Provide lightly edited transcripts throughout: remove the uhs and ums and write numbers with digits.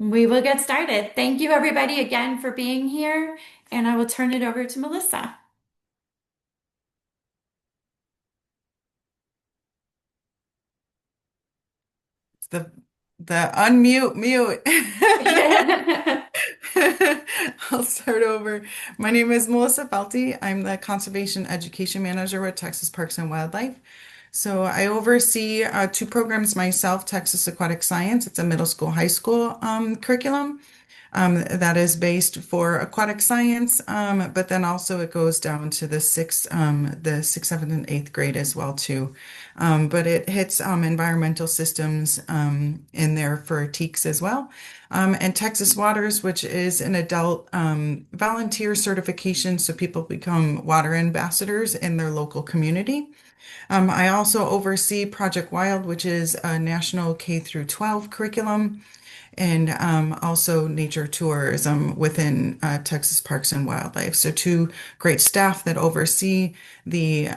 We will get started. Thank you, everybody, again for being here, and I will turn it over to Melissa. The the unmute mute. I'll start over. My name is Melissa Felty. I'm the Conservation Education Manager with Texas Parks and Wildlife. So I oversee two programs myself, Texas Aquatic Science. It's a middle school, high school curriculum that is based for aquatic science, but then also it goes down to the sixth, seventh, and eighth grade as well too. But it hits environmental systems in there for TEKS as well. And Texas Waters, which is an adult volunteer certification, so people become water ambassadors in their local community. I also oversee Project Wild, which is a national K through 12 curriculum, and also nature tourism within Texas Parks and Wildlife. So, two great staff that oversee the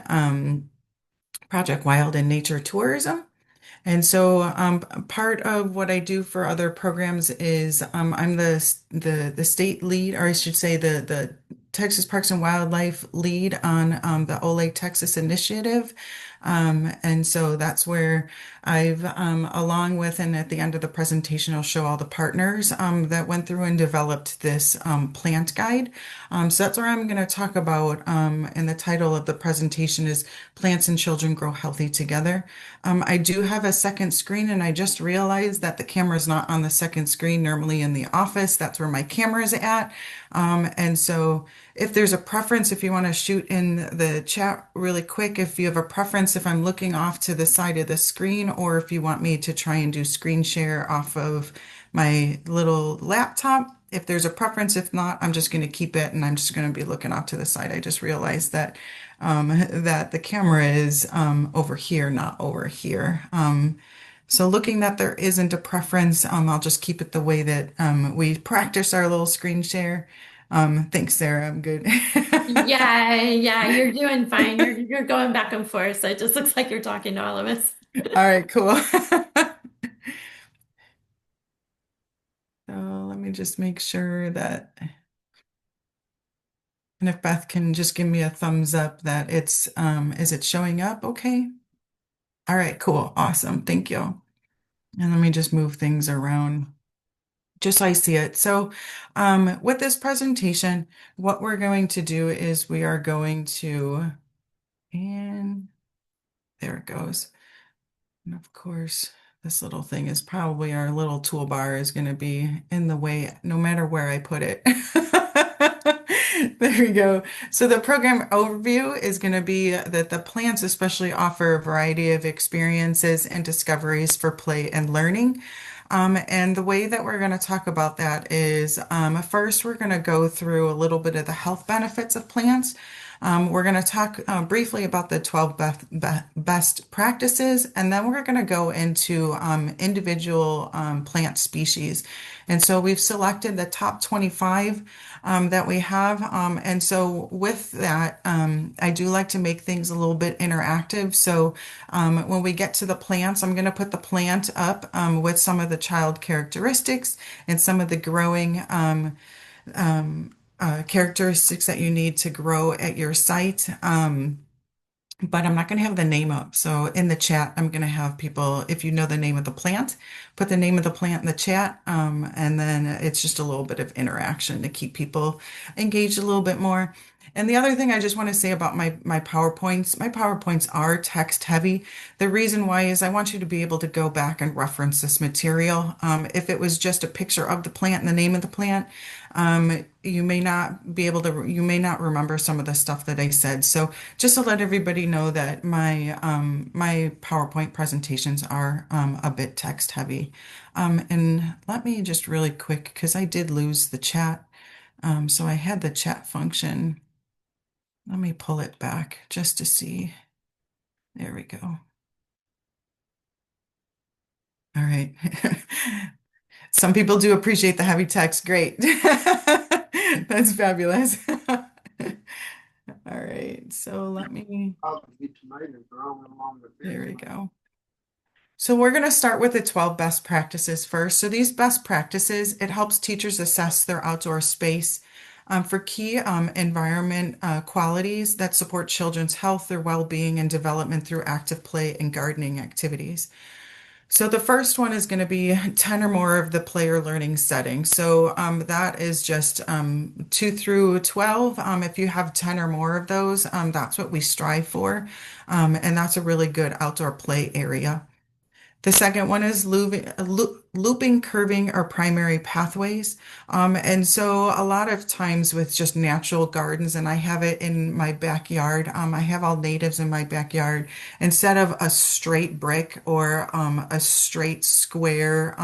Project Wild and nature tourism. And so, part of what I do for other programs is I'm the state lead, or I should say the Texas Parks and Wildlife lead on the Ole Texas initiative. And so that's where I've, along with, and at the end of the presentation, I'll show all the partners that went through and developed this plant guide. So that's where I'm going to talk about, and the title of the presentation is Plants and Children Grow Healthy Together. I do have a second screen, and I just realized that the camera is not on the second screen. Normally in the office, that's where my camera is at. And so if there's a preference, if you want to shoot in the chat really quick, if you have a preference, if I'm looking off to the side of the screen, or if you want me to try and do screen share off of my little laptop, if there's a preference, if not, I'm just going to keep it and I'm just going to be looking off to the side. I just realized that that the camera is over here, not over here. So looking that there isn't a preference, I'll just keep it the way that we practice our little screen share. Thanks, Sarah. I'm good. Yeah, yeah, you're doing fine. You're going back and forth, so it just looks like you're talking to all of us. All right, cool. So let me just make sure that, and if Beth can just give me a thumbs up that is it showing up? Okay. All right, cool. Awesome. Thank you. And let me just move things around just so I see it. So, with this presentation, what we're going to do is we are going to, and there it goes. And of course, this little thing is probably our little toolbar is going to be in the way no matter where I put it. There we go. So the program overview is going to be that the plants especially offer a variety of experiences and discoveries for play and learning. And the way that we're going to talk about that is first, we're going to go through a little bit of the health benefits of plants. We're going to talk briefly about the 12 best practices, and then we're going to go into individual plant species. And so we've selected the top 25 that we have. And so with that, I do like to make things a little bit interactive. So when we get to the plants, I'm going to put the plant up with some of the child characteristics and some of the growing characteristics that you need to grow at your site. But I'm not going to have the name up. So in the chat, I'm going to have people, if you know the name of the plant, put the name of the plant in the chat. And then it's just a little bit of interaction to keep people engaged a little bit more. And the other thing I just want to say about my PowerPoints are text heavy. The reason why is I want you to be able to go back and reference this material. If it was just a picture of the plant and the name of the plant, you may not be able to, you may not remember some of the stuff that I said. So just to let everybody know that my PowerPoint presentations are a bit text heavy. And let me just really quick, because I did lose the chat. So I had the chat function. Let me pull it back just to see. There we go. All right. Some people do appreciate the heavy text. Great. That's fabulous. All right. So let me, there we go. So we're going to start with the 12 best practices first. So these best practices, it helps teachers assess their outdoor space for key environment qualities that support children's health, their well-being, and development through active play and gardening activities. So the first one is going to be 10 or more of the player learning settings. So that is just 2 through 12. If you have 10 or more of those, that's what we strive for. And that's a really good outdoor play area. The second one is looping, curving, or primary pathways. And so a lot of times with just natural gardens, and I have it in my backyard, I have all natives in my backyard. Instead of a straight brick or a straight square,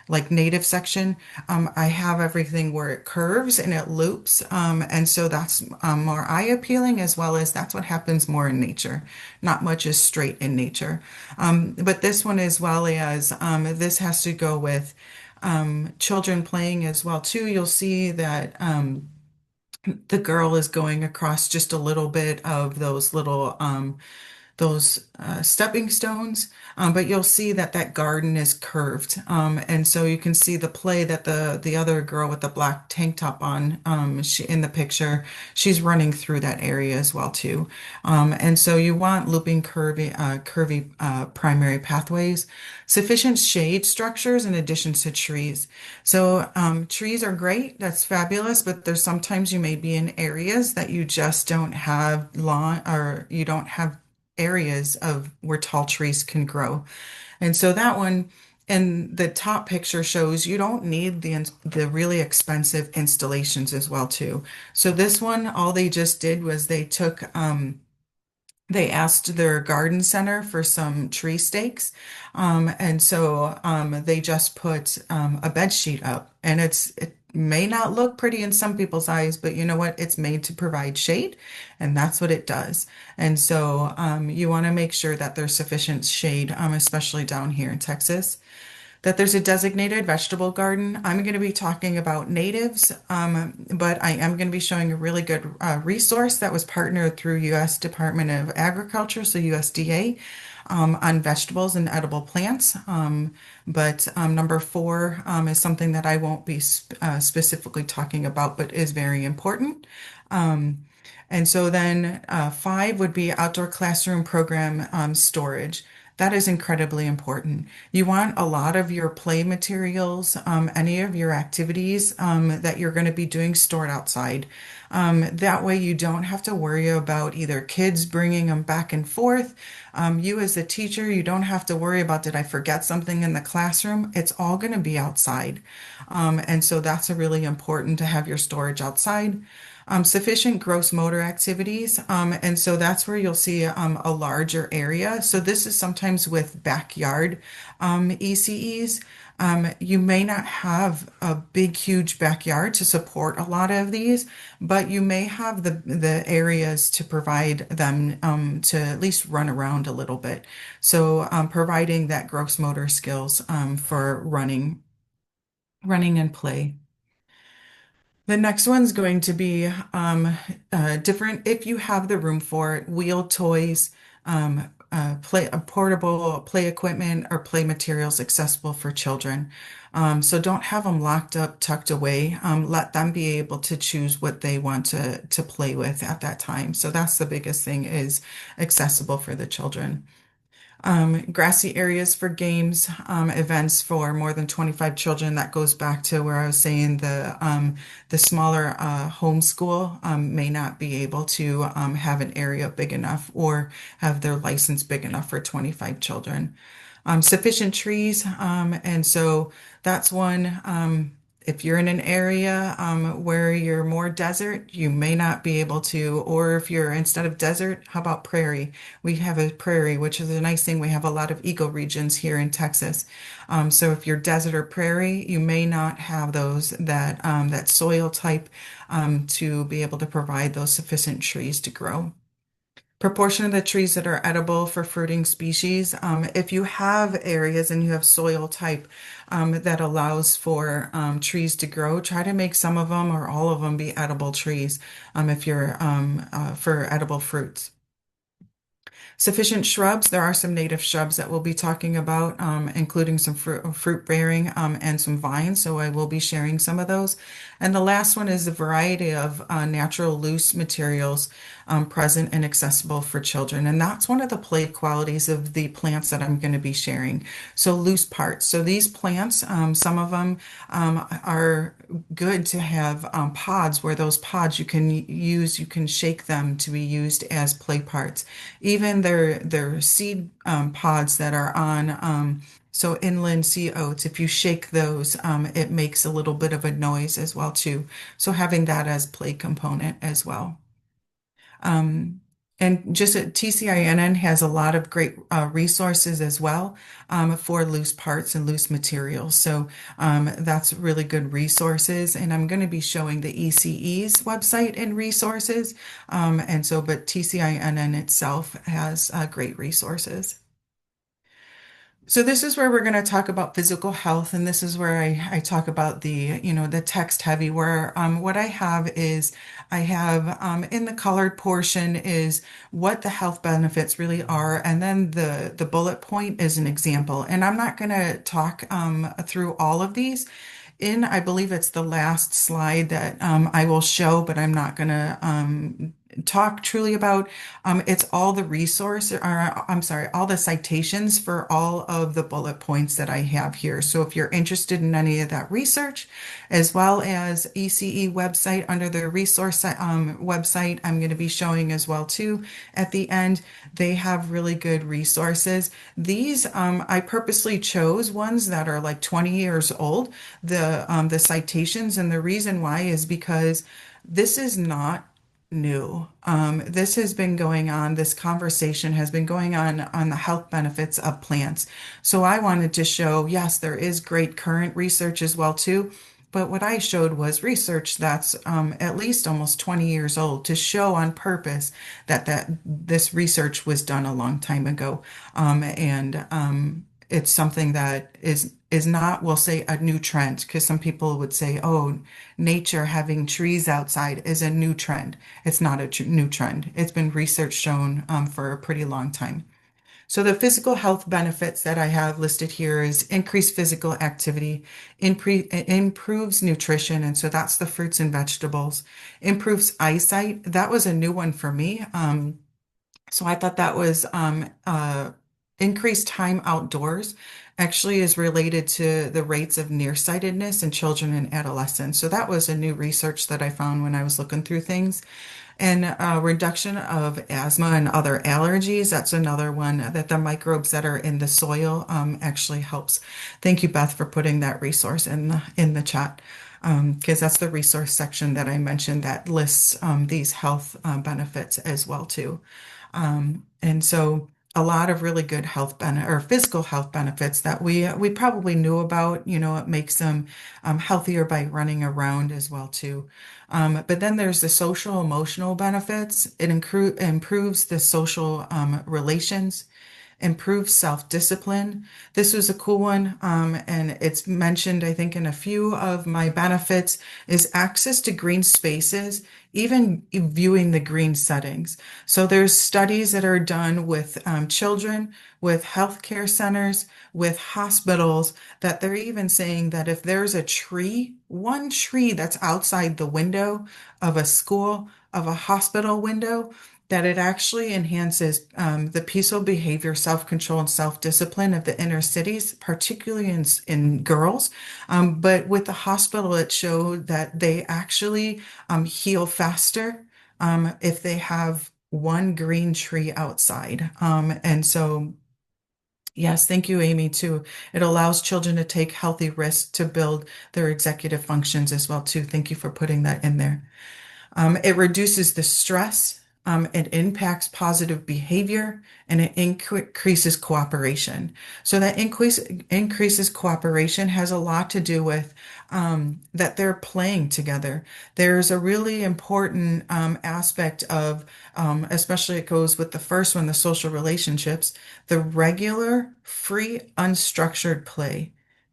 like native section, I have everything where it curves and it loops. And so that's more eye appealing as well as that's what happens more in nature. Not much is straight in nature. But this one as well as this has to go with children playing as well too. You'll see that the girl is going across just a little bit of those stepping stones, but you'll see that that garden is curved, and so you can see the play that the other girl with the black tank top on, she in the picture, she's running through that area as well too, and so you want looping curvy primary pathways, sufficient shade structures in addition to trees. So trees are great, that's fabulous, but there's sometimes you may be in areas that you just don't have lawn or you don't have areas of where tall trees can grow. And so that one and the top picture shows you don't need the really expensive installations as well too. So this one, all they just did was they asked their garden center for some tree stakes. And so they just put a bed sheet up and it may not look pretty in some people's eyes, but you know what? It's made to provide shade and that's what it does. And so you want to make sure that there's sufficient shade, especially down here in Texas, that there's a designated vegetable garden. I'm going to be talking about natives, but I am going to be showing a really good resource that was partnered through U.S. Department of Agriculture, so USDA, on vegetables and edible plants. But number four is something that I won't be specifically talking about, but is very important. And so then five would be outdoor classroom program storage. That is incredibly important. You want a lot of your play materials, any of your activities that you're going to be doing stored outside. That way you don't have to worry about either kids bringing them back and forth. You as a teacher, you don't have to worry about, did I forget something in the classroom? It's all going to be outside. And so that's a really important to have your storage outside. Sufficient gross motor activities. And so that's where you'll see a larger area. So this is sometimes with backyard ECEs. You may not have a big, huge backyard to support a lot of these, but you may have the areas to provide them to at least run around a little bit. So providing that gross motor skills for running and play. The next one's going to be different if you have the room for it. Wheel toys, portable play equipment, or play materials accessible for children. So don't have them locked up, tucked away. Let them be able to choose what they want to play with at that time. So that's the biggest thing is accessible for the children. Grassy areas for games, events for more than 25 children. That goes back to where I was saying the smaller homeschool may not be able to have an area big enough or have their license big enough for 25 children. Sufficient trees, and so that's one. If you're in an area where you're more desert, you may not be able to, or if you're instead of desert, how about prairie? We have a prairie, which is a nice thing. We have a lot of ecoregions here in Texas. So if you're desert or prairie, you may not have those that soil type to be able to provide those sufficient trees to grow. Proportion of the trees that are edible for fruiting species. If you have areas and you have soil type that allows for trees to grow, try to make some of them or all of them be edible trees if you're for edible fruits. Sufficient shrubs. There are some native shrubs that we'll be talking about, including some fruit bearing and some vines. So I will be sharing some of those. And the last one is a variety of natural loose materials present and accessible for children. And that's one of the play qualities of the plants that I'm going to be sharing. So loose parts. So these plants, some of them are good to have pods where those pods you can shake them to be used as play parts. Even their seed pods that are on so inland sea oats, if you shake those, it makes a little bit of a noise as well too. So having that as play component as well. Um, and just TCINN has a lot of great resources as well for loose parts and loose materials. So that's really good resources. And I'm going to be showing the ECE's website and resources. But TCINN itself has great resources. So this is where we're going to talk about physical health, and this is where I talk about the text heavy, where what I have is I have in the colored portion is what the health benefits really are, and then the bullet point is an example. And I'm not going to talk through all of these. I believe it's the last slide that I will show, but I'm not going to talk truly about. It's all the I'm sorry, all the citations for all of the bullet points that I have here. So if you're interested in any of that research, as well as ECE website under the resource website, I'm going to be showing as well too. At the end, they have really good resources. These I purposely chose ones that are like 20 years old. The citations, and the reason why is because this is not new. This has been going on, this conversation has been going on the health benefits of plants. So I wanted to show, yes, there is great current research as well too, but what I showed was research that's at least almost 20 years old to show on purpose that this research was done a long time ago. It's something that is not, we'll say, a new trend, because some people would say, oh, nature having trees outside is a new trend. It's not a new trend. It's been research shown for a pretty long time. So the physical health benefits that I have listed here is increased physical activity, improves nutrition, and so that's the fruits and vegetables, improves eyesight. That was a new one for me. So I thought that was increased time outdoors actually is related to the rates of nearsightedness in children and adolescents. So that was a new research that I found when I was looking through things. And reduction of asthma and other allergies. That's another one that the microbes that are in the soil actually helps. Thank you, Beth, for putting that resource in the chat. Because that's the resource section that I mentioned that lists these health benefits as well too. And so a lot of really good health benefit or physical health benefits that we probably knew about. It makes them healthier by running around as well too. But then there's the social emotional benefits. It improves the social relations, improves self-discipline. This was a cool one, and it's mentioned, I think, in a few of my benefits, is access to green spaces, even viewing the green settings. So there's studies that are done with children, with healthcare centers, with hospitals, that they're even saying that if there's a tree, one tree that's outside the window of a school, of a hospital window, that it actually enhances the peaceful behavior, self-control, and self-discipline of the inner cities, particularly in girls. But with the hospital, it showed that they actually heal faster if they have one green tree outside. And so, yes, thank you, Amy, too. It allows children to take healthy risks to build their executive functions as well, too. Thank you for putting that in there. It reduces the stress, it impacts positive behavior, and it increases cooperation. So that increases cooperation has a lot to do with that they're playing together. There's a really important aspect of, especially it goes with the first one, the social relationships, the regular, free, unstructured play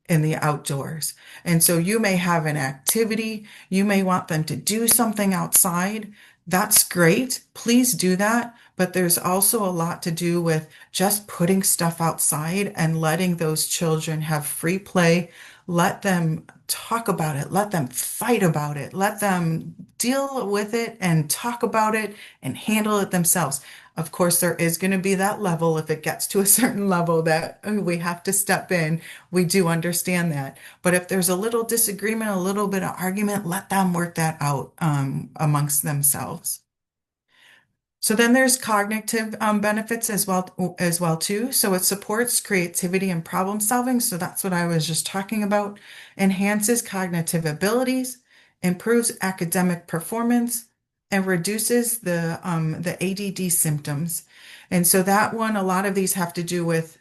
in the outdoors. And so you may have an activity, you may want them to do something outside. That's great. Please do that. But there's also a lot to do with just putting stuff outside and letting those children have free play. Let them talk about it. Let them fight about it. Let them deal with it and talk about it and handle it themselves. Of course, there is going to be that level if it gets to a certain level that we have to step in. We do understand that. But if there's a little disagreement, a little bit of argument, let them work that out amongst themselves. So then there's cognitive benefits as well too. So it supports creativity and problem solving. So that's what I was just talking about. Enhances cognitive abilities, improves academic performance, and reduces the ADD symptoms. And so that one, a lot of these have to do with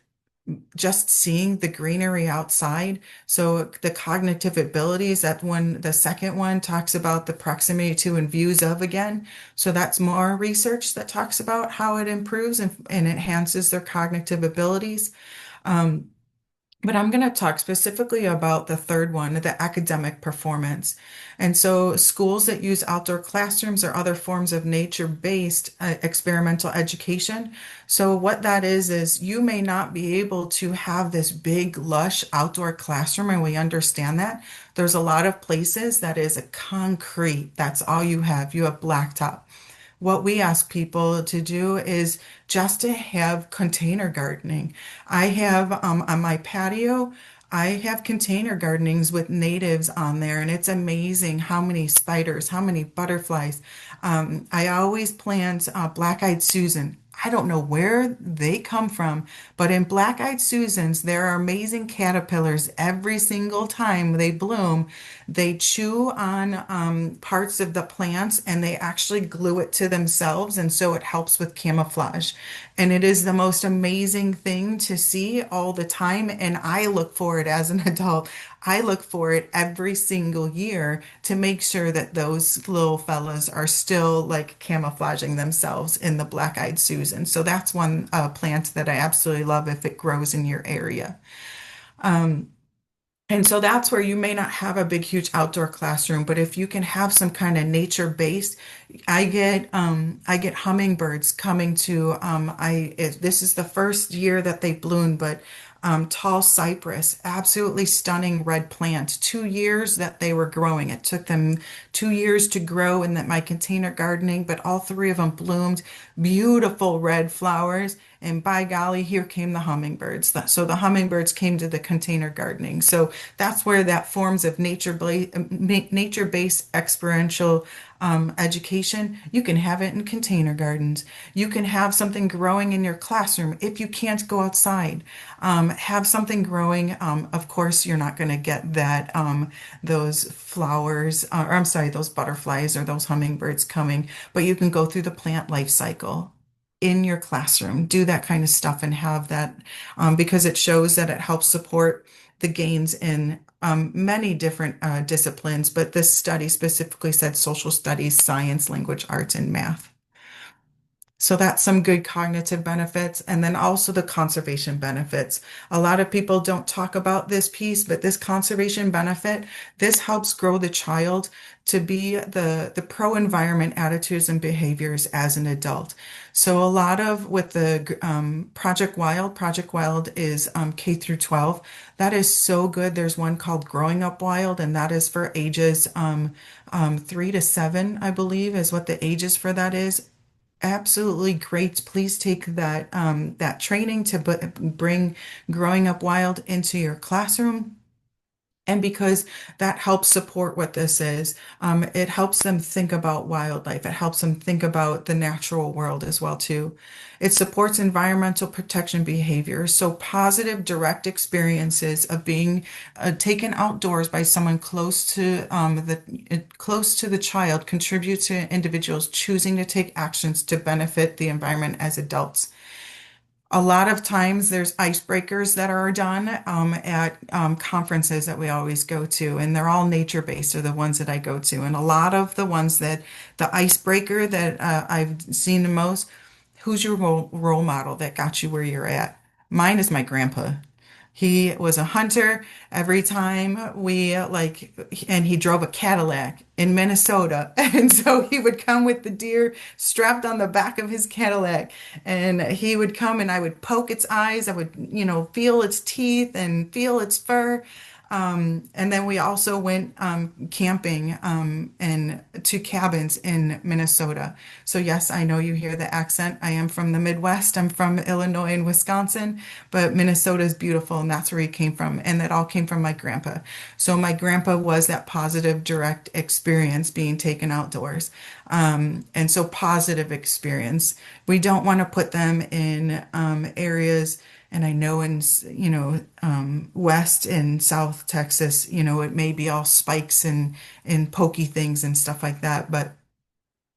just seeing the greenery outside. So the cognitive abilities, that one, the second one talks about the proximity to and views of again. So that's more research that talks about how it improves and enhances their cognitive abilities. Um, but I'm going to talk specifically about the third one, the academic performance. And so, schools that use outdoor classrooms or other forms of nature-based experimental education. So, what that is you may not be able to have this big, lush outdoor classroom, and we understand that. There's a lot of places that is a concrete, that's all you have. You have blacktop. What we ask people to do is just to have container gardening. I have on my patio, I have container gardenings with natives on there, and it's amazing how many spiders, how many butterflies. I always plant black-eyed Susan. I don't know where they come from, but in black-eyed Susans, there are amazing caterpillars every single time they bloom. They chew on parts of the plants and they actually glue it to themselves, and so it helps with camouflage. And it is the most amazing thing to see all the time. And I look for it as an adult. I look for it every single year to make sure that those little fellas are still like camouflaging themselves in the black-eyed Susan. So that's one plant that I absolutely love if it grows in your area. And so that's where you may not have a big, huge outdoor classroom, but if you can have some kind of nature based, I get hummingbirds coming to this is the first year that they bloom, but tall cypress, absolutely stunning red plant. 2 years that they were growing. It took them 2 years to grow in my container gardening, but all three of them bloomed, beautiful red flowers. And by golly, here came the hummingbirds. So the hummingbirds came to the container gardening. So that's where that forms of nature-based experiential education. You can have it in container gardens. You can have something growing in your classroom if you can't go outside. Have something growing. Of course, you're not going to get that those flowers, or I'm sorry, those butterflies or those hummingbirds coming, but you can go through the plant life cycle in your classroom, do that kind of stuff and have that because it shows that it helps support the gains in many different disciplines, but this study specifically said social studies, science, language, arts, and math. So that's some good cognitive benefits. And then also the conservation benefits. A lot of people don't talk about this piece, but this conservation benefit, this helps grow the child to be the pro-environment attitudes and behaviors as an adult. So a lot of with the Project Wild is K through 12. That is so good. There's one called Growing Up Wild, and that is for ages 3 to 7, I believe, is what the ages for that is. Absolutely great. Please take that training to bring Growing Up Wild into your classroom. And because that helps support what this is, it helps them think about wildlife. It helps them think about the natural world as well too. It supports environmental protection behaviors. So positive, direct experiences of being taken outdoors by someone close to the child contribute to individuals choosing to take actions to benefit the environment as adults. A lot of times there's icebreakers that are done at conferences that we always go to, and they're all nature-based are the ones that I go to. And a lot of the ones that the icebreaker that I've seen the most, who's your role model that got you where you're at? Mine is my grandpa. He was a hunter. Every time we and he drove a Cadillac in Minnesota. And so he would come with the deer strapped on the back of his Cadillac. And he would come and I would poke its eyes. I would, feel its teeth and feel its fur. And then we also went camping in two cabins in Minnesota. So, yes, I know you hear the accent. I am from the Midwest. I'm from Illinois and Wisconsin, but Minnesota is beautiful, and that's where he came from. And that all came from my grandpa. So, my grandpa was that positive, direct experience being taken outdoors. And so, positive experience. We don't want to put them in areas. And I know in, West and South Texas, it may be all spikes and pokey things and stuff like that. But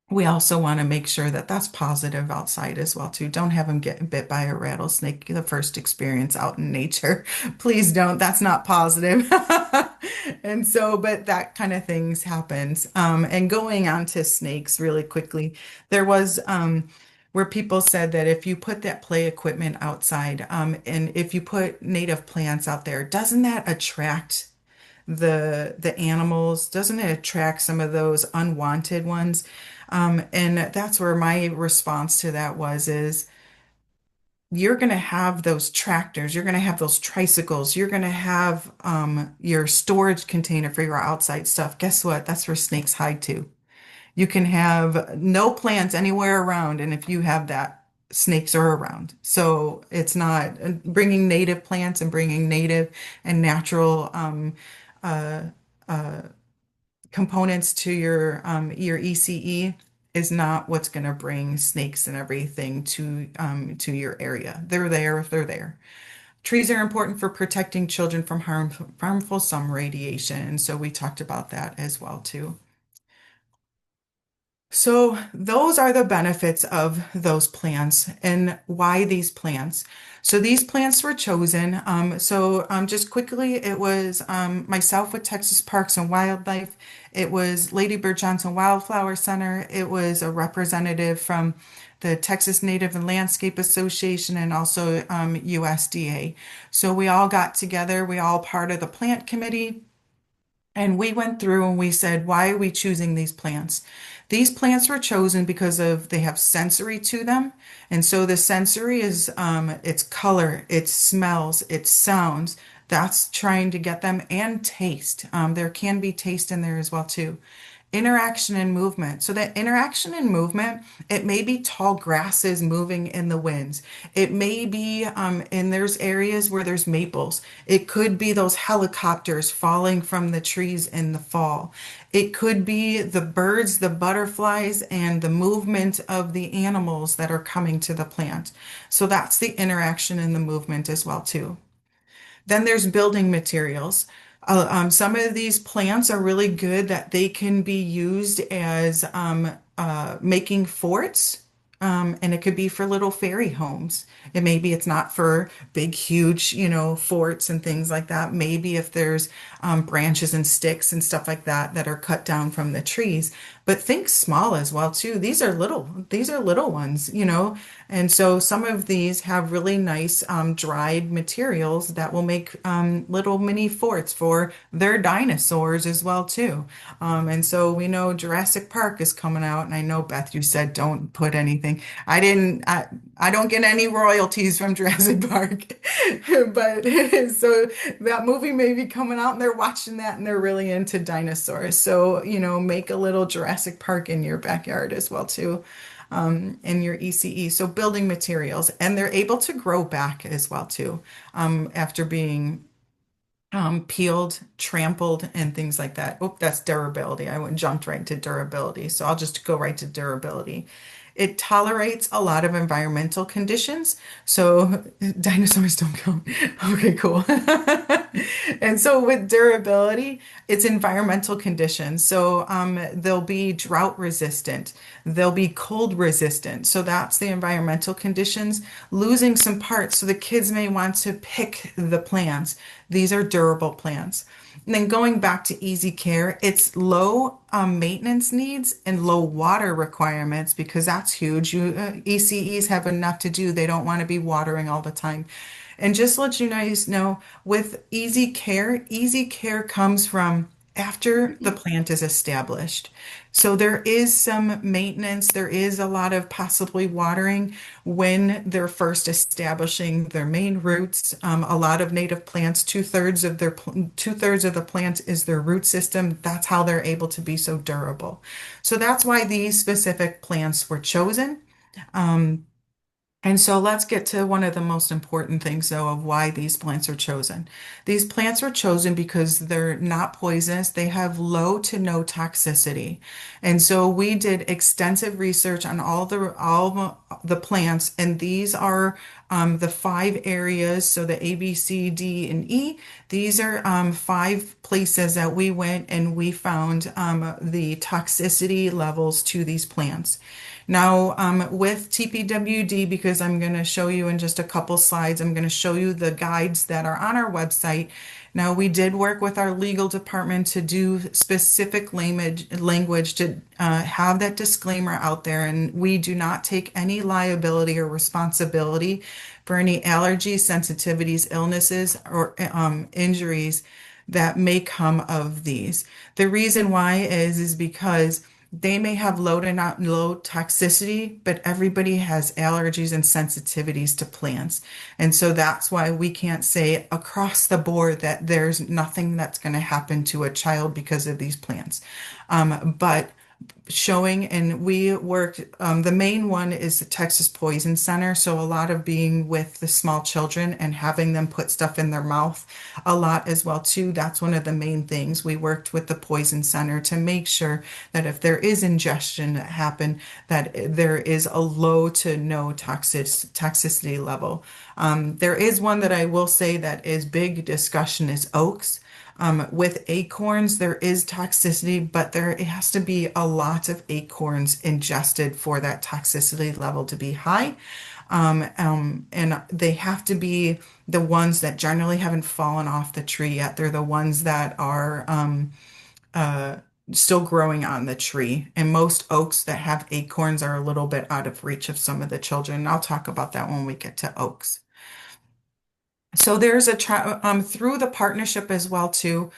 we also want to make sure that that's positive outside as well, too. Don't have them get bit by a rattlesnake the first experience out in nature. Please don't. That's not positive. And so, but that kind of things happens. And going on to snakes really quickly, there was where people said that if you put that play equipment outside, and if you put native plants out there, doesn't that attract the animals? Doesn't it attract some of those unwanted ones? And that's where my response to that was is you're going to have those tractors, you're going to have those tricycles, you're going to have your storage container for your outside stuff. Guess what? That's where snakes hide too. You can have no plants anywhere around, and if you have that, snakes are around. So it's not bringing native plants and bringing native and natural uh, uh, components to your ECE is not what's going to bring snakes and everything to your area. They're there if they're there. Trees are important for protecting children from harmful sun radiation. So we talked about that as well too. So those are the benefits of those plants and why these plants. So these plants were chosen. Just quickly, it was myself with Texas Parks and Wildlife. It was Lady Bird Johnson Wildflower Center. It was a representative from the Texas Native and Landscape Association and also USDA. So we all got together. We all part of the plant committee. And we went through and we said, why are we choosing these plants? These plants were chosen because of they have sensory to them. And so the sensory is its color, its smells, its sounds. That's trying to get them and taste. There can be taste in there as well too. Interaction and movement. So that interaction and movement, it may be tall grasses moving in the winds. It may be in there's areas where there's maples. It could be those helicopters falling from the trees in the fall. It could be the birds, the butterflies, and the movement of the animals that are coming to the plant. So that's the interaction and the movement as well too. Then there's building materials. Some of these plants are really good that they can be used as making forts. And it could be for little fairy homes. And maybe it's not for big, huge, forts and things like that. Maybe if there's branches and sticks and stuff like that that are cut down from the trees. But think small as well too. These are little ones. And so some of these have really nice dried materials that will make little mini forts for their dinosaurs as well too. And so we know Jurassic Park is coming out, and I know Beth, you said don't put anything. I don't get any royalties from Jurassic Park, but so that movie may be coming out, and they're watching that, and they're really into dinosaurs. So make a little Jurassic Park in your backyard as well too, in your ECE. So building materials, and they're able to grow back as well too, after being peeled, trampled, and things like that. Oh, that's durability. I went jumped right to durability. So I'll just go right to durability. It tolerates a lot of environmental conditions. So dinosaurs don't count. Okay, cool. And so with durability, it's environmental conditions. So they'll be drought resistant. They'll be cold resistant. So that's the environmental conditions. Losing some parts. So the kids may want to pick the plants. These are durable plants. And then going back to easy care, it's low maintenance needs and low water requirements because that's huge. ECEs have enough to do. They don't want to be watering all the time. And just to let you guys know, with easy care comes from after the plant is established. So there is some maintenance, there is a lot of possibly watering when they're first establishing their main roots. A lot of native plants, two-thirds of the plant is their root system. That's how they're able to be so durable. So that's why these specific plants were chosen. And so let's get to one of the most important things, though, of why these plants are chosen. These plants are chosen because they're not poisonous. They have low to no toxicity. And so we did extensive research on all the plants, and these are the five areas. So the A, B, C, D, and E. These are five places that we went and we found the toxicity levels to these plants. Now, with TPWD, because I'm going to show you in just a couple slides, I'm going to show you the guides that are on our website. Now, we did work with our legal department to do specific language to have that disclaimer out there, and we do not take any liability or responsibility for any allergies, sensitivities, illnesses, or injuries that may come of these. The reason why is because they may have low to not low toxicity, but everybody has allergies and sensitivities to plants. And so that's why we can't say across the board that there's nothing that's going to happen to a child because of these plants. But showing, and we worked, the main one is the Texas Poison Center. So a lot of being with the small children and having them put stuff in their mouth a lot as well too. That's one of the main things. We worked with the Poison Center to make sure that if there is ingestion that happen, that there is a low to no toxicity level. There is one that I will say that is big discussion is oaks. With acorns, there is toxicity, but there it has to be a lot of acorns ingested for that toxicity level to be high. And they have to be the ones that generally haven't fallen off the tree yet. They're the ones that are uh, still growing on the tree. And most oaks that have acorns are a little bit out of reach of some of the children. I'll talk about that when we get to oaks. So there's through the partnership as well too.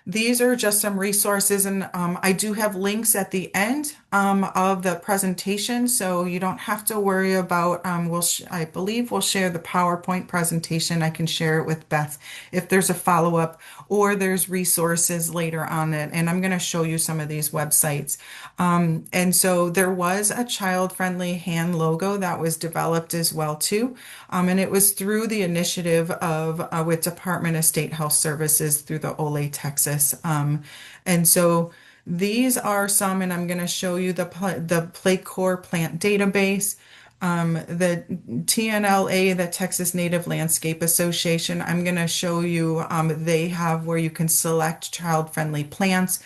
These are just some resources, and I do have links at the end of the presentation, so you don't have to worry about. I believe we'll share the PowerPoint presentation. I can share it with Beth if there's a follow-up or there's resources later on it, and I'm going to show you some of these websites. And so there was a child-friendly hand logo that was developed as well too. And it was through the initiative of with Department of State Health Services through the Ole, Texas. And so these are some, and I'm going to show you the Playcore Plant Database, the TNLA, the Texas Native Landscape Association. I'm going to show you they have where you can select child-friendly plants.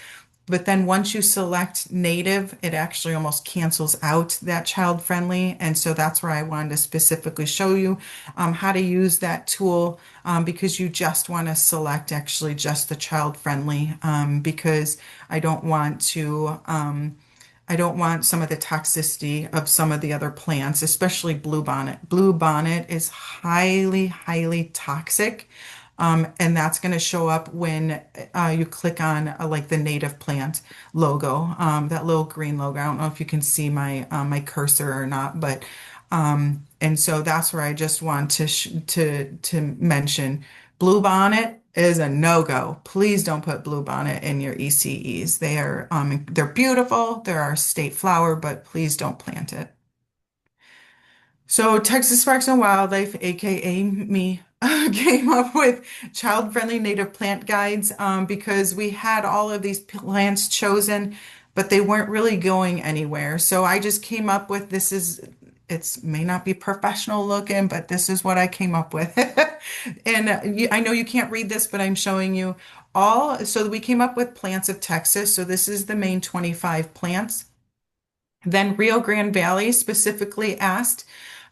But then once you select native, it actually almost cancels out that child friendly. And so that's where I wanted to specifically show you how to use that tool because you just want to select actually just the child friendly because I don't want to. I don't want some of the toxicity of some of the other plants, especially bluebonnet. Bluebonnet is highly, highly toxic. And that's going to show up when you click on like the native plant logo, that little green logo. I don't know if you can see my cursor or not, but and so that's where I just want to mention bluebonnet is a no-go. Please don't put bluebonnet in your ECEs. They're beautiful. They're our state flower, but please don't plant it. So Texas Parks and Wildlife, aka me, came up with child-friendly native plant guides because we had all of these plants chosen, but they weren't really going anywhere. So I just came up with it may not be professional looking, but this is what I came up with. And I know you can't read this, but I'm showing you all. So we came up with Plants of Texas. So this is the main 25 plants. Then Rio Grande Valley specifically asked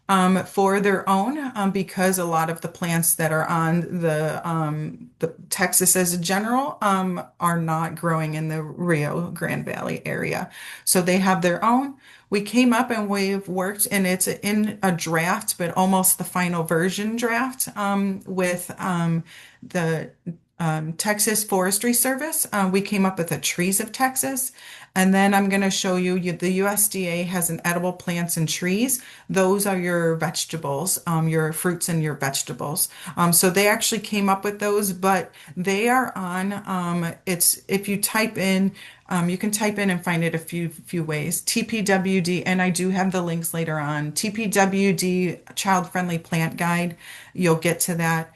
for their own because a lot of the plants that are on the Texas as a general are not growing in the Rio Grande Valley area. So they have their own. We came up and we've worked, and it's in a draft, but almost the final version draft with the Texas Forestry Service. We came up with the trees of Texas. And then I'm going to show you, the USDA has an edible plants and trees. Those are your vegetables, your fruits and your vegetables. So they actually came up with those, but they are on, it's, if you type in, you can type in and find it a few ways. TPWD, and I do have the links later on. TPWD Child Friendly Plant Guide. You'll get to that.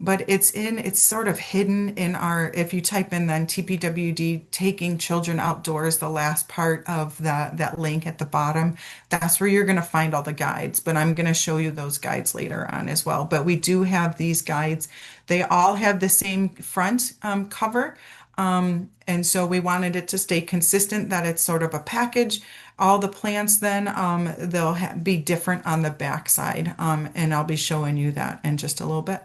But it's sort of hidden in our, if you type in then TPWD, taking children outdoors, the last part of that link at the bottom, that's where you're going to find all the guides. But I'm going to show you those guides later on as well. But we do have these guides. They all have the same front cover. And so we wanted it to stay consistent, that it's sort of a package. All the plants then, they'll be different on the back side. And I'll be showing you that in just a little bit.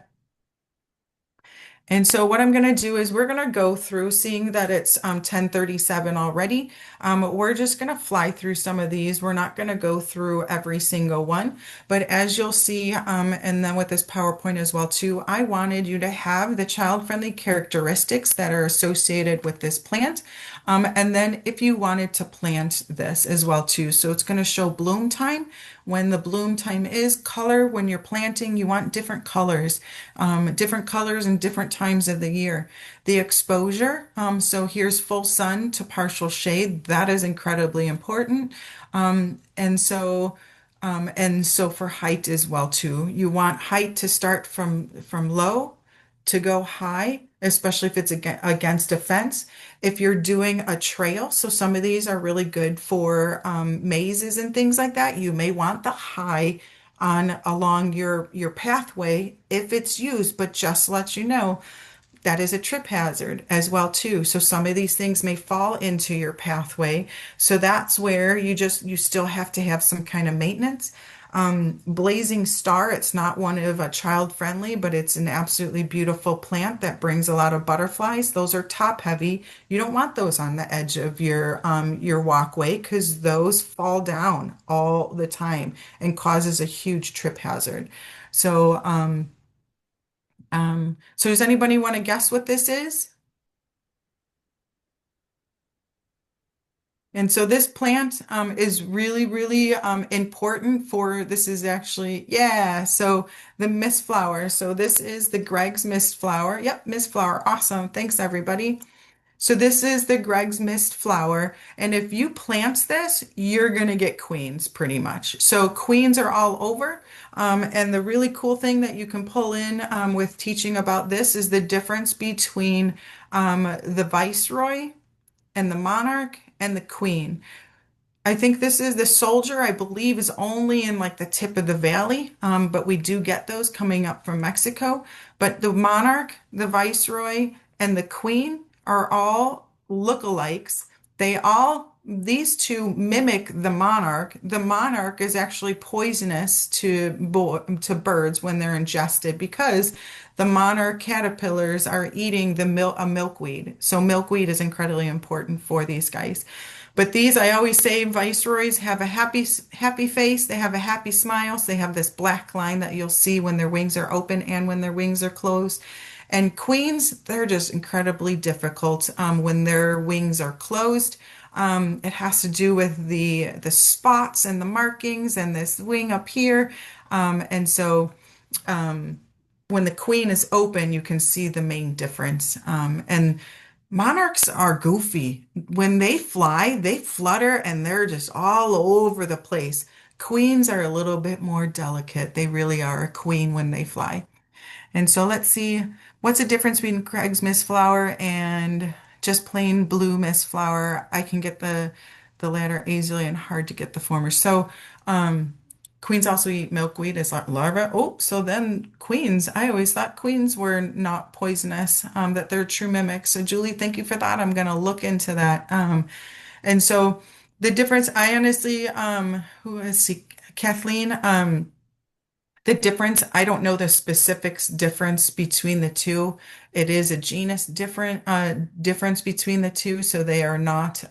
And so what I'm going to do is we're going to go through, seeing that it's 10:37 already. We're just going to fly through some of these. We're not going to go through every single one, but as you'll see, and then with this PowerPoint as well too, I wanted you to have the child-friendly characteristics that are associated with this plant. And then if you wanted to plant this as well too. So it's going to show bloom time, when the bloom time is, color, when you're planting, you want different colors and different times of the year. The exposure, so here's full sun to partial shade. That is incredibly important. And so for height as well too. You want height to start from low to go high, especially if it's against a fence. If you're doing a trail, so some of these are really good for mazes and things like that. You may want the high on along your pathway if it's used, but just to let you know, that is a trip hazard as well too. So some of these things may fall into your pathway. So that's where you still have to have some kind of maintenance. Blazing star, it's not one of a child friendly, but it's an absolutely beautiful plant that brings a lot of butterflies. Those are top heavy. You don't want those on the edge of your walkway, because those fall down all the time and causes a huge trip hazard. So, so does anybody want to guess what this is? And so this plant is really, really important for, this is actually, yeah, so the mist flower. So this is the Greg's mist flower. Yep, mist flower. Awesome. Thanks, everybody. So this is the Greg's mist flower. And if you plant this, you're going to get queens pretty much. So queens are all over. And the really cool thing that you can pull in with teaching about this is the difference between the viceroy and the monarch and the queen. I think this is the soldier, I believe, is only in like the tip of the valley, but we do get those coming up from Mexico. But the monarch, the viceroy, and the queen are all lookalikes. These two mimic the monarch. The monarch is actually poisonous to birds when they're ingested, because the monarch caterpillars are eating a milkweed. So milkweed is incredibly important for these guys. But these, I always say, viceroys have a happy face. They have a happy smile. So they have this black line that you'll see when their wings are open and when their wings are closed. And queens, they're just incredibly difficult when their wings are closed. It has to do with the spots and the markings and this wing up here. And so when the queen is open, you can see the main difference. And monarchs are goofy. When they fly, they flutter and they're just all over the place. Queens are a little bit more delicate. They really are a queen when they fly. And so let's see, what's the difference between Craig's mist flower and just plain blue mist flower? I can get the latter easily and hard to get the former. So queens also eat milkweed as larvae. Oh, so then queens, I always thought queens were not poisonous, that they're true mimics. So Julie, thank you for that. I'm going to look into that. And so the difference, I honestly, who is Kathleen, the difference, I don't know the specifics difference between the two. It is a genus difference between the two, so they are not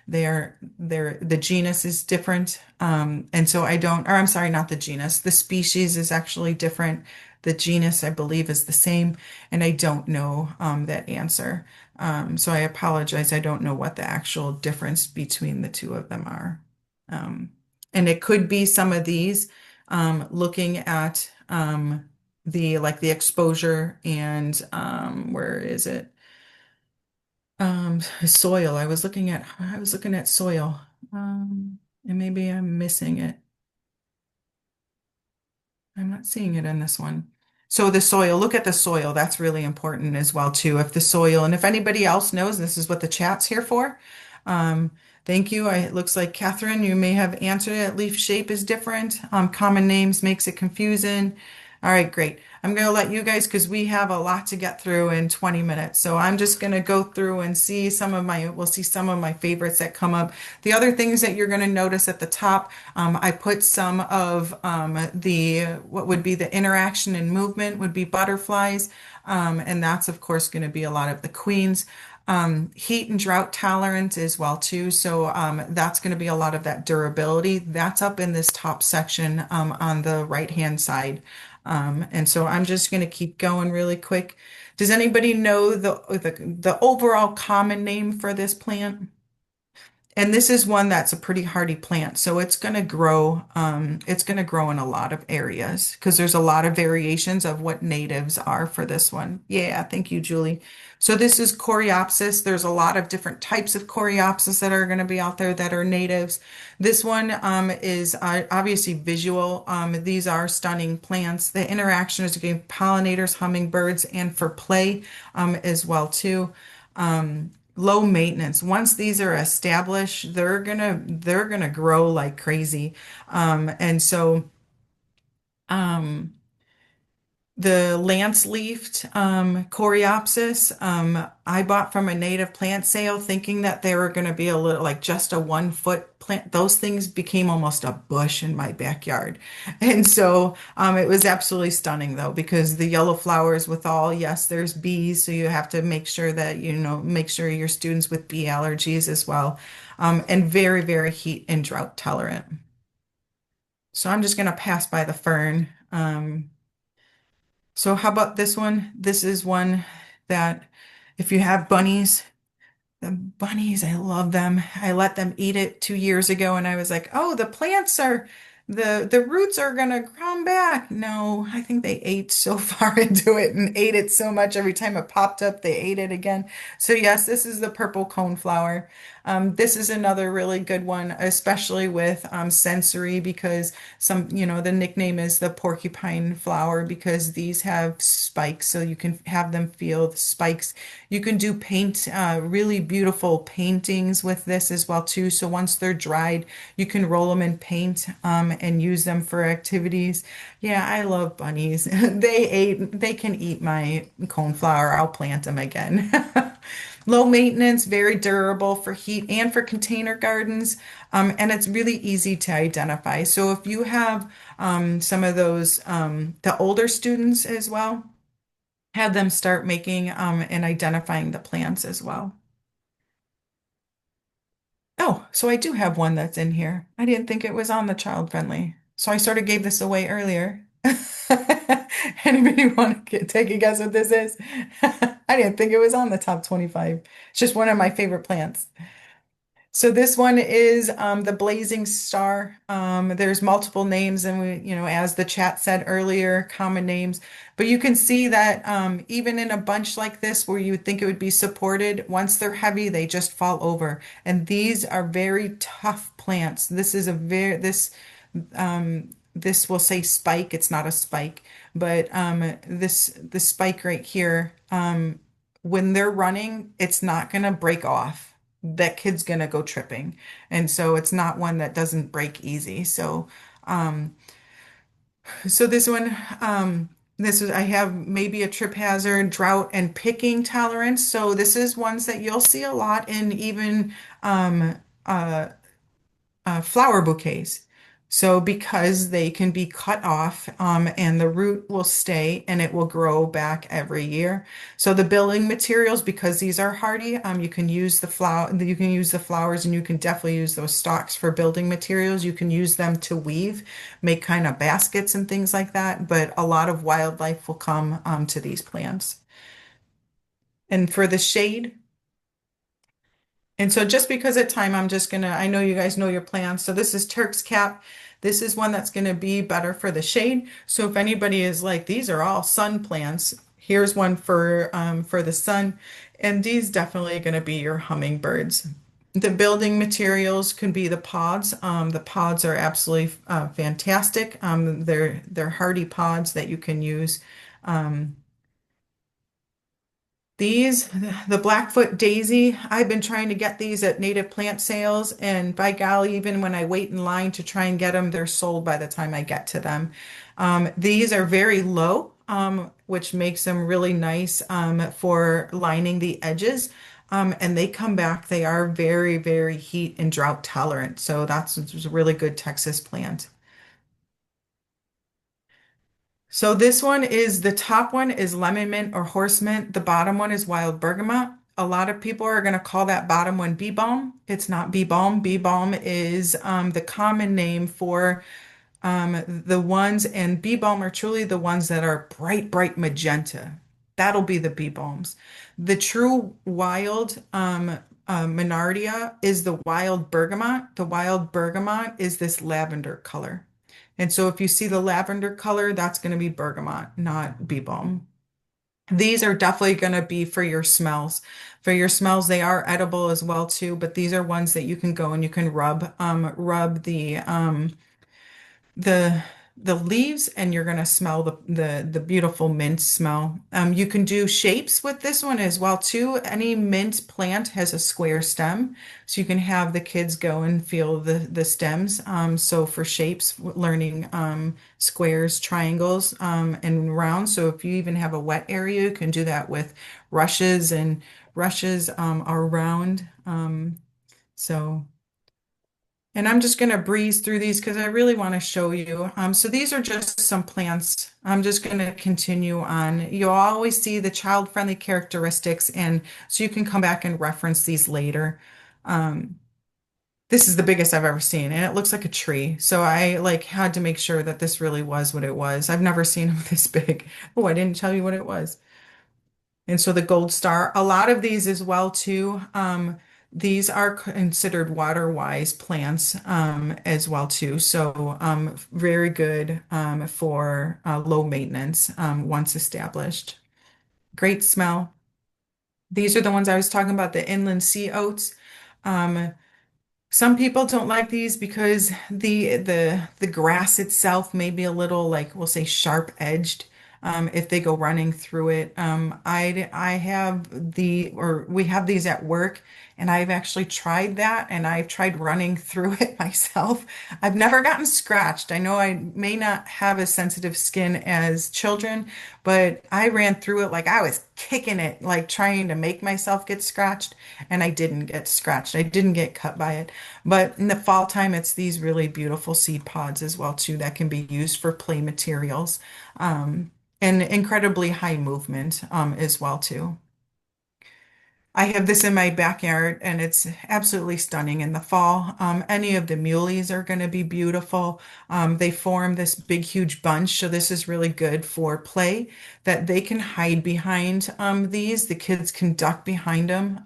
they're the genus is different. And so I don't, or I'm sorry, not the genus. The species is actually different. The genus, I believe, is the same, and I don't know that answer. So I apologize. I don't know what the actual difference between the two of them are. Um, and it could be some of these looking at the like the exposure and where is it? Soil. I was looking at soil. And maybe I'm missing it. I'm not seeing it in this one. So the soil, look at the soil. That's really important as well too. If the soil, and if anybody else knows, this is what the chat's here for. Um, thank you. It looks like Catherine, you may have answered it. Leaf shape is different. Common names makes it confusing. All right, great. I'm going to let you guys, because we have a lot to get through in 20 minutes. So I'm just going to go through and we'll see some of my favorites that come up. The other things that you're going to notice at the top, I put some of what would be the interaction and movement would be butterflies. And that's, of course, going to be a lot of the queens. Heat and drought tolerant as well too. So that's going to be a lot of that durability. That's up in this top section on the right-hand side. And so I'm just going to keep going really quick. Does anybody know the overall common name for this plant? And this is one that's a pretty hardy plant, so it's going to grow in a lot of areas because there's a lot of variations of what natives are for this one. Yeah, thank you, Julie. So this is Coreopsis. There's a lot of different types of Coreopsis that are going to be out there that are natives. This one is obviously visual. These are stunning plants. The interaction is between pollinators, hummingbirds, and for play as well too. Low maintenance. Once these are established, they're gonna grow like crazy. And so the lance-leafed Coreopsis, I bought from a native plant sale thinking that they were going to be a little like just a 1 foot plant. Those things became almost a bush in my backyard. And so it was absolutely stunning though, because the yellow flowers with all, yes, there's bees. So you have to make sure that, make sure your students with bee allergies as well. And very, very heat and drought tolerant. So I'm just going to pass by the fern. So how about this one? This is one that if you have bunnies, the bunnies, I love them. I let them eat it 2 years ago and I was like, oh, the roots are gonna come back. No, I think they ate so far into it and ate it so much every time it popped up, they ate it again. So yes, this is the purple coneflower. This is another really good one, especially with sensory because the nickname is the porcupine flower because these have spikes, so you can have them feel the spikes. You can do really beautiful paintings with this as well too. So once they're dried, you can roll them in paint and use them for activities. Yeah, I love bunnies. They can eat my coneflower. I'll plant them again. Low maintenance, very durable for heat and for container gardens. And it's really easy to identify. So if you have some of those, the older students as well, have them start making and identifying the plants as well. Oh, so I do have one that's in here. I didn't think it was on the child friendly. So I sort of gave this away earlier. Anybody want to take a guess what this is? I didn't think it was on the top 25. It's just one of my favorite plants. So this one is the Blazing Star. There's multiple names, and as the chat said earlier, common names. But you can see that even in a bunch like this, where you would think it would be supported, once they're heavy, they just fall over. And these are very tough plants. This will say spike. It's not a spike, but the spike right here. When they're running, it's not gonna break off. That kid's gonna go tripping. And so it's not one that doesn't break easy. Um, so this is, I have maybe a trip hazard, drought, and picking tolerance. So this is ones that you'll see a lot in even um, uh, flower bouquets. So because they can be cut off, and the root will stay and it will grow back every year. So the building materials, because these are hardy, you can use you can use the flowers, and you can definitely use those stalks for building materials. You can use them to weave, make kind of baskets and things like that. But a lot of wildlife will come to these plants. And for the shade, and so just because of time, I know you guys know your plants. So this is Turk's cap. This is one that's gonna be better for the shade. So if anybody is like, these are all sun plants, here's one for the sun. And these definitely gonna be your hummingbirds. The building materials can be the pods. The pods are absolutely fantastic. They're hardy pods that you can use. Um, these, the Blackfoot daisy, I've been trying to get these at native plant sales, and by golly, even when I wait in line to try and get them, they're sold by the time I get to them. These are very low, which makes them really nice for lining the edges. And they come back, they are very, very heat and drought tolerant. So that's a really good Texas plant. So this one is the top one is lemon mint or horse mint. The bottom one is wild bergamot. A lot of people are going to call that bottom one bee balm. It's not bee balm. Bee balm is the common name for the ones, and bee balm are truly the ones that are bright, bright magenta. That'll be the bee balms. The true wild Menardia is the wild bergamot. The wild bergamot is this lavender color. And so if you see the lavender color, that's going to be bergamot, not bee balm. These are definitely going to be for your smells. For your smells, they are edible as well too, but these are ones that you can go and you can rub the the leaves, and you're going to smell the beautiful mint smell. You can do shapes with this one as well too. Any mint plant has a square stem, so you can have the kids go and feel the stems. So for shapes, learning squares, triangles, and rounds. So if you even have a wet area, you can do that with rushes, and rushes are round. So. And I'm just going to breeze through these because I really want to show you. So these are just some plants. I'm just going to continue on. You'll always see the child-friendly characteristics, and so you can come back and reference these later. Um, this is the biggest I've ever seen, and it looks like a tree. So I like had to make sure that this really was what it was. I've never seen them this big. Oh, I didn't tell you what it was. And so the gold star, a lot of these as well too. These are considered water-wise plants as well too. So very good for low maintenance once established. Great smell. These are the ones I was talking about, the inland sea oats. Um, some people don't like these because the grass itself may be a little, like we'll say, sharp edged if they go running through it. I have or we have these at work, and I've actually tried that, and I've tried running through it myself. I've never gotten scratched. I know I may not have as sensitive skin as children, but I ran through it like I was kicking it, like trying to make myself get scratched, and I didn't get scratched. I didn't get cut by it. But in the fall time, it's these really beautiful seed pods as well too that can be used for play materials, and incredibly high movement as well too. I have this in my backyard, and it's absolutely stunning in the fall. Any of the muleys are going to be beautiful. They form this big, huge bunch. So this is really good for play, that they can hide behind these. The kids can duck behind them.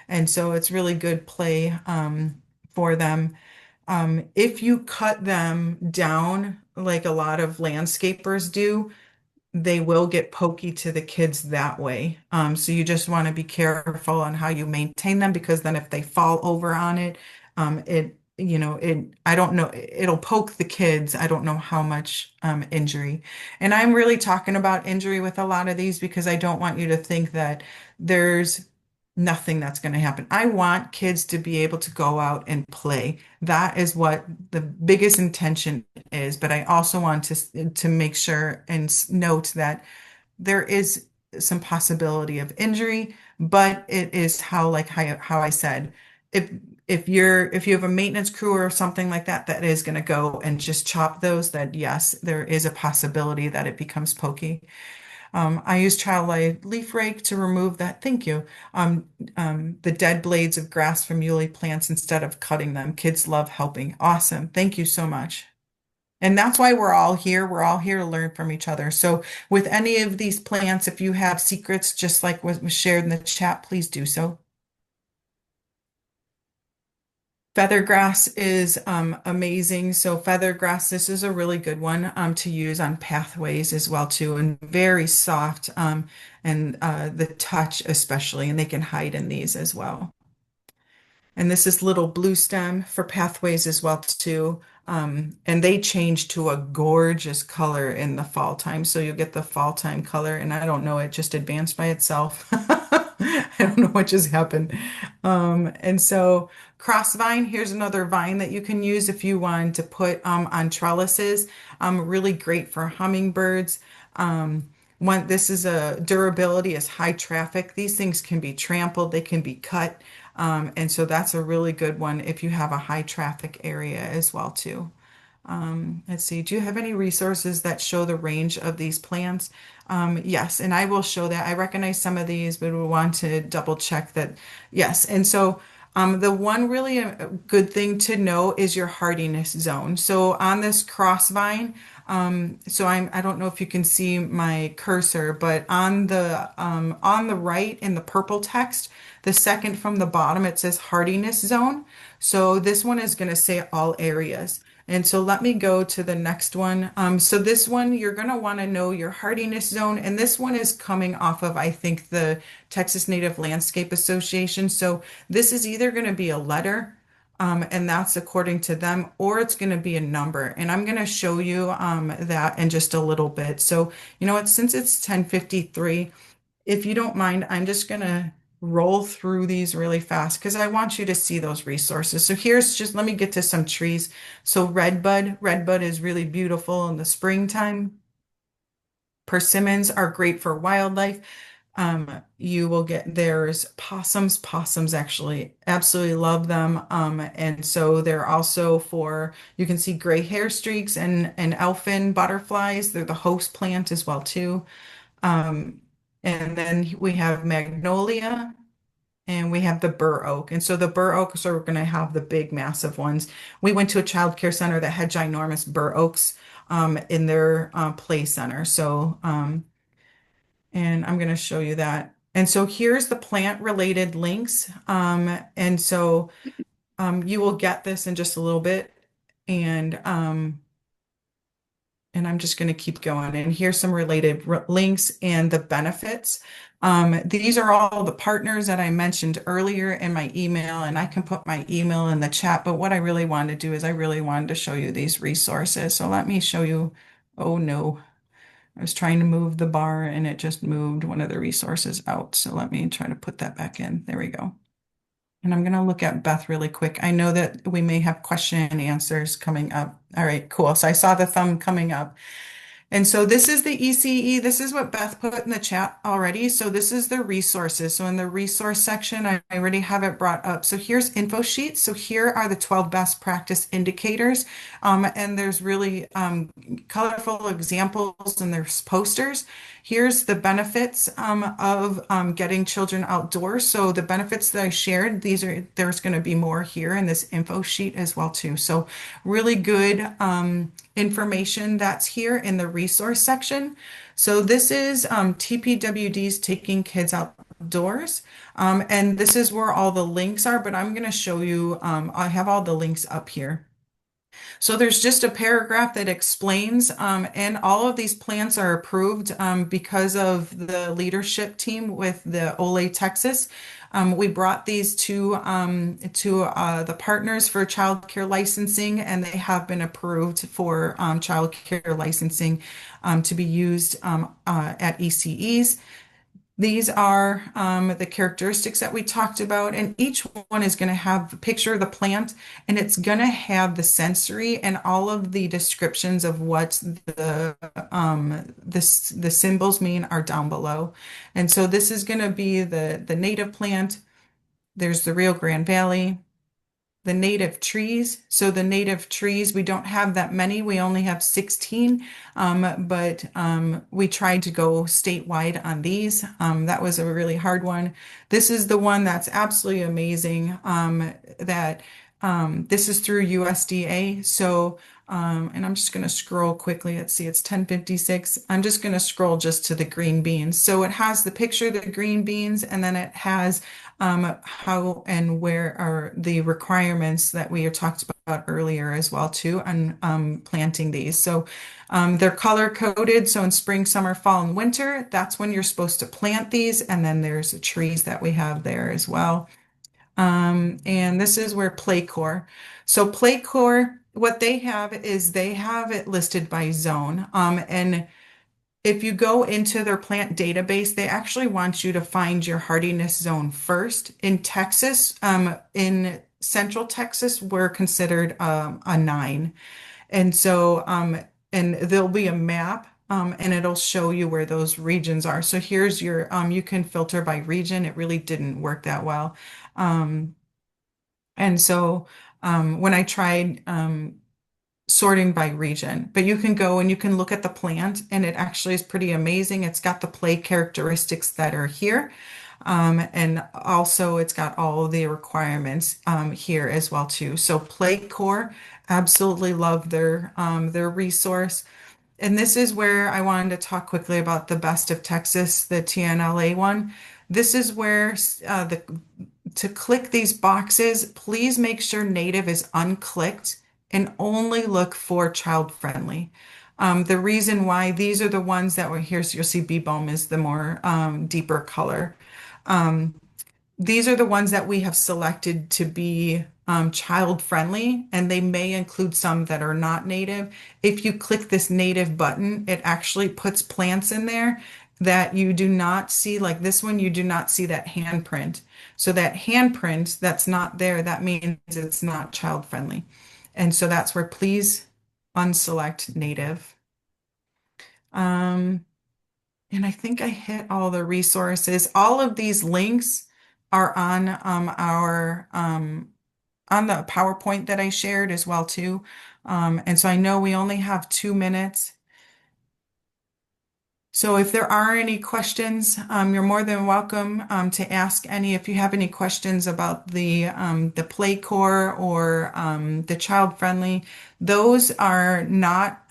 And so it's really good play for them. If you cut them down like a lot of landscapers do, they will get pokey to the kids that way. So you just want to be careful on how you maintain them, because then if they fall over on it, I don't know, it'll poke the kids. I don't know how much injury. And I'm really talking about injury with a lot of these because I don't want you to think that there's nothing that's going to happen. I want kids to be able to go out and play. That is what the biggest intention is. But I also want to make sure and note that there is some possibility of injury, but it is how I said, if if you have a maintenance crew or something like that that is going to go and just chop those, that yes, there is a possibility that it becomes pokey. I use child life leaf rake to remove that. Thank you. The dead blades of grass from muley plants instead of cutting them. Kids love helping. Awesome. Thank you so much. And that's why we're all here. We're all here to learn from each other. So with any of these plants, if you have secrets, just like what was shared in the chat, please do so. Feathergrass is amazing. So feathergrass, this is a really good one to use on pathways as well too, and very soft and the touch especially, and they can hide in these as well. And this is little blue stem for pathways as well too. And they change to a gorgeous color in the fall time. So you'll get the fall time color. And I don't know, it just advanced by itself. I don't know what just happened. And so crossvine, here's another vine that you can use if you want to put on trellises. Really great for hummingbirds. This is a durability is high traffic. These things can be trampled, they can be cut. And so that's a really good one if you have a high traffic area as well too. Let's see, do you have any resources that show the range of these plants? Yes, and I will show that. I recognize some of these, but we want to double check that. Yes, and so the one really good thing to know is your hardiness zone. So on this cross vine, I don't know if you can see my cursor, but on the right in the purple text, the second from the bottom, it says hardiness zone. So this one is going to say all areas. And so let me go to the next one. So this one, you're going to want to know your hardiness zone. And this one is coming off of, I think, the Texas Native Landscape Association. So this is either going to be a letter, and that's according to them, or it's going to be a number. And I'm going to show you that in just a little bit. So, you know what, since it's 10:53, if you don't mind, I'm just going to roll through these really fast because I want you to see those resources. So here's just, let me get to some trees. So redbud is really beautiful in the springtime. Persimmons are great for wildlife. You will get, there's possums. Possums actually absolutely love them. And so they're also for, you can see gray hair streaks and elfin butterflies. They're the host plant as well too. Um, and then we have magnolia and we have the bur oak. And so the bur oaks are going to have the big, massive ones. We went to a child care center that had ginormous bur oaks in their play center. So, and I'm going to show you that. And so here's the plant related links. And so you will get this in just a little bit. And and I'm just going to keep going. And here's some related links and the benefits. These are all the partners that I mentioned earlier in my email, and I can put my email in the chat. But what I really wanted to do is I really wanted to show you these resources. So let me show you. Oh no, I was trying to move the bar and it just moved one of the resources out. So let me try to put that back in. There we go. And I'm going to look at Beth really quick. I know that we may have question and answers coming up. All right, cool. So I saw the thumb coming up. And so this is the ECE. This is what Beth put in the chat already. So this is the resources. So in the resource section, I already have it brought up. So here's info sheets. So here are the 12 best practice indicators. And there's really colorful examples and there's posters. Here's the benefits of getting children outdoors. So the benefits that I shared, there's going to be more here in this info sheet as well too. So really good information that's here in the resource section. So this is TPWD's Taking Kids Outdoors. And this is where all the links are, but I'm going to show you, I have all the links up here. So there's just a paragraph that explains, and all of these plants are approved because of the leadership team with the Ole Texas. We brought these to the partners for childcare licensing, and they have been approved for childcare licensing to be used at ECEs. These are the characteristics that we talked about, and each one is going to have a picture of the plant, and it's going to have the sensory and all of the descriptions of what the symbols mean are down below. And so this is going to be the native plant. There's the Rio Grande Valley. the native trees. So the native trees, we don't have that many. We only have 16, but we tried to go statewide on these. That was a really hard one. This is the one that's absolutely amazing. That This is through USDA. So and I'm just going to scroll quickly. Let's see, it's 10:56. I'm just going to scroll just to the green beans. So it has the picture of the green beans, and then it has how and where are the requirements that we had talked about earlier as well too on planting these. So they're color coded. So in spring, summer, fall, and winter, that's when you're supposed to plant these. And then there's the trees that we have there as well. And this is where Playcore. So Playcore, what they have is they have it listed by zone. And if you go into their plant database, they actually want you to find your hardiness zone first. In Texas, in Central Texas, we're considered a 9. And so, and there'll be a map, and it'll show you where those regions are. So here's your, you can filter by region. It really didn't work that well. Um, and so when I tried sorting by region, but you can go and you can look at the plant and it actually is pretty amazing. It's got the play characteristics that are here. And also it's got all of the requirements here as well too. So Play Core, absolutely love their resource. And this is where I wanted to talk quickly about the Best of Texas, the TNLA one. This is where to click these boxes, please make sure native is unclicked and only look for child friendly. The reason why these are the ones that were here, so you'll see bee balm is the more deeper color. Um, these are the ones that we have selected to be child friendly, and they may include some that are not native. If you click this native button, it actually puts plants in there that you do not see, like this one, you do not see that handprint. So that handprint that's not there, that means it's not child friendly. And so that's where please unselect native. Um, and I think I hit all the resources. All of these links are on the PowerPoint that I shared as well too. And so I know we only have 2 minutes. So if there are any questions, you're more than welcome to ask any. If you have any questions about the Play Core or the child friendly, those are not.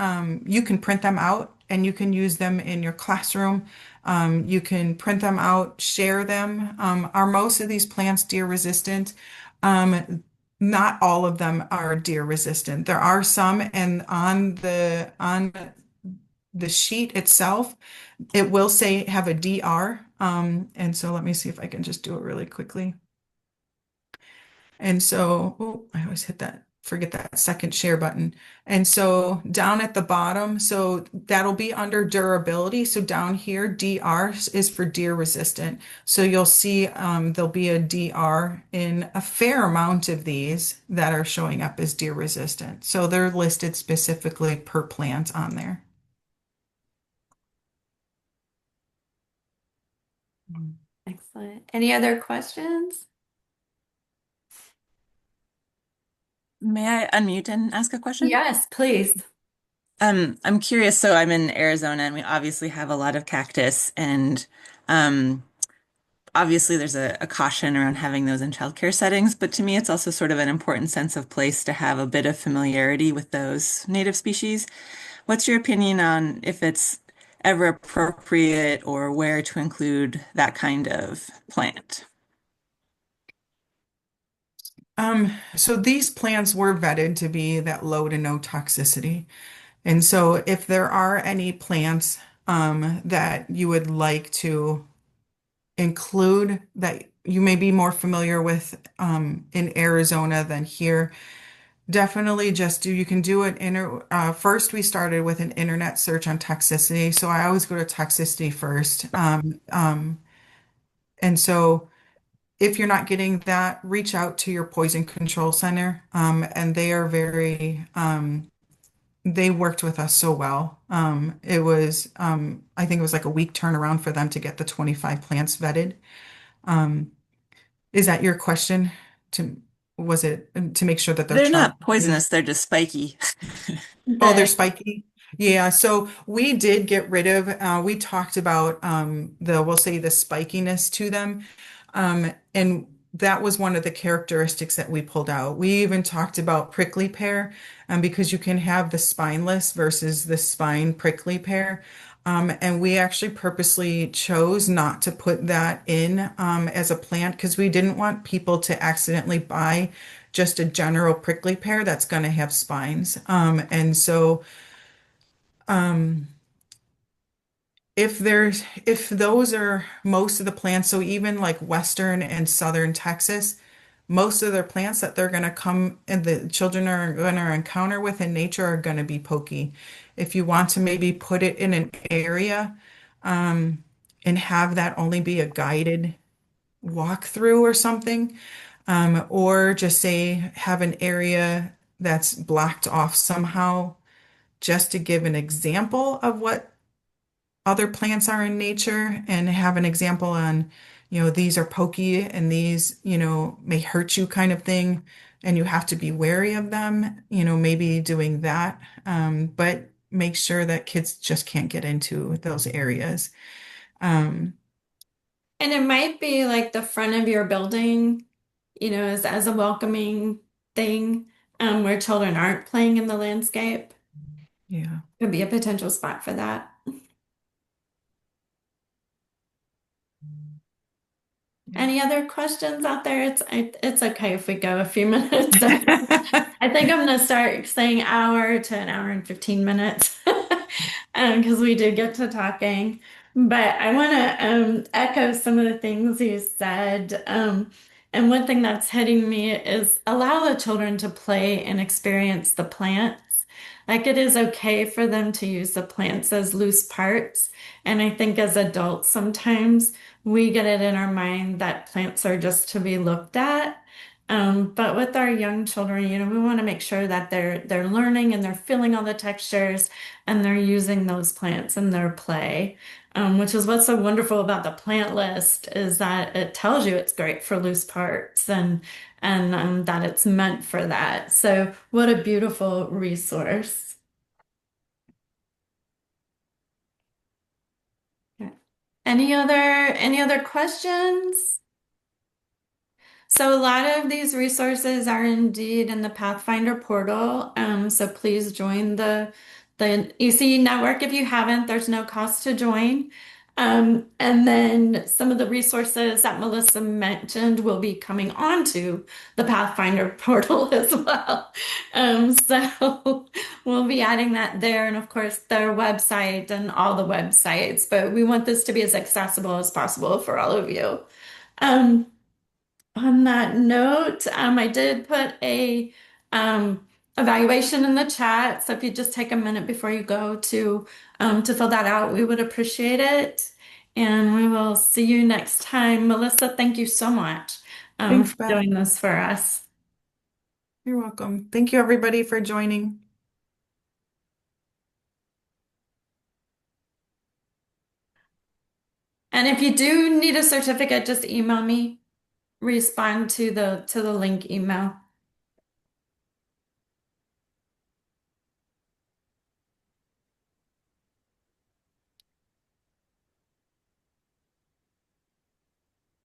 You can print them out and you can use them in your classroom. You can print them out, share them. Are most of these plants deer resistant? Not all of them are deer resistant. There are some, and on the sheet itself, it will say have a DR. And so let me see if I can just do it really quickly. And so, oh, I always forget that second share button. And so down at the bottom, so that'll be under durability. So down here, DR is for deer resistant. So you'll see there'll be a DR in a fair amount of these that are showing up as deer resistant. So they're listed specifically per plant on there. Excellent. Any other questions? May I unmute and ask a question? Yes, please. I'm curious. So I'm in Arizona, and we obviously have a lot of cactus, and um, obviously there's a caution around having those in childcare settings. But to me, it's also sort of an important sense of place to have a bit of familiarity with those native species. What's your opinion on if it's ever appropriate or where to include that kind of plant? So these plants were vetted to be that low to no toxicity. And so if there are any plants that you would like to include that you may be more familiar with in Arizona than here, definitely you can do first we started with an internet search on toxicity. So I always go to toxicity first. And so if you're not getting that, reach out to your poison control center. And they are they worked with us so well. I think it was like a week turnaround for them to get the 25 plants vetted. Um, is that your question to? was it to make sure that they're They're child not safe? poisonous, they're just spiky. Oh, they're The spiky. Yeah, so we did get rid of, we talked about we'll say the spikiness to them. And that was one of the characteristics that we pulled out. We even talked about prickly pear, because you can have the spineless versus the spine prickly pear. And we actually purposely chose not to put that in as a plant because we didn't want people to accidentally buy just a general prickly pear that's going to have spines. And so if those are most of the plants, so even like Western and Southern Texas, most of their plants that they're going to come and the children are going to encounter with in nature are going to be pokey. If you want to maybe put it in an area and have that only be a guided walkthrough or something, or just say have an area that's blocked off somehow, just to give an example of what other plants are in nature and have an example on, these are pokey and these, may hurt you kind of thing. And you have to be wary of them, maybe doing that. But make sure that kids just can't get into those areas. Um, And it might be like the front of your building, as a welcoming thing, where children aren't playing in the landscape. yeah. Could be a potential spot for that. Any other questions out there? It's okay if we go a few minutes. I think I'm gonna start saying hour to an hour and 15 minutes because we did get to talking. But I want to echo some of the things you said. And one thing that's hitting me is allow the children to play and experience the plants. Like it is okay for them to use the plants as loose parts. And I think as adults, sometimes we get it in our mind that plants are just to be looked at. But with our young children, we want to make sure that they're learning and they're feeling all the textures and they're using those plants in their play. Which is what's so wonderful about the plant list is that it tells you it's great for loose parts and that it's meant for that. So what a beautiful resource. Okay. Any other questions? So a lot of these resources are indeed in the Pathfinder portal. So please join the ECE network if you haven't. There's no cost to join. And then some of the resources that Melissa mentioned will be coming onto the Pathfinder portal as well. So we'll be adding that there, and of course their website and all the websites. But we want this to be as accessible as possible for all of you. Um, on that note, I did put a evaluation in the chat. So if you just take a minute before you go to fill that out, we would appreciate it. And we will see you next time. Melissa, thank you so much Thanks, for Beth. doing this for us. You're welcome. Thank you, everybody, for joining. And if you do need a certificate, just email me. Respond to the link email.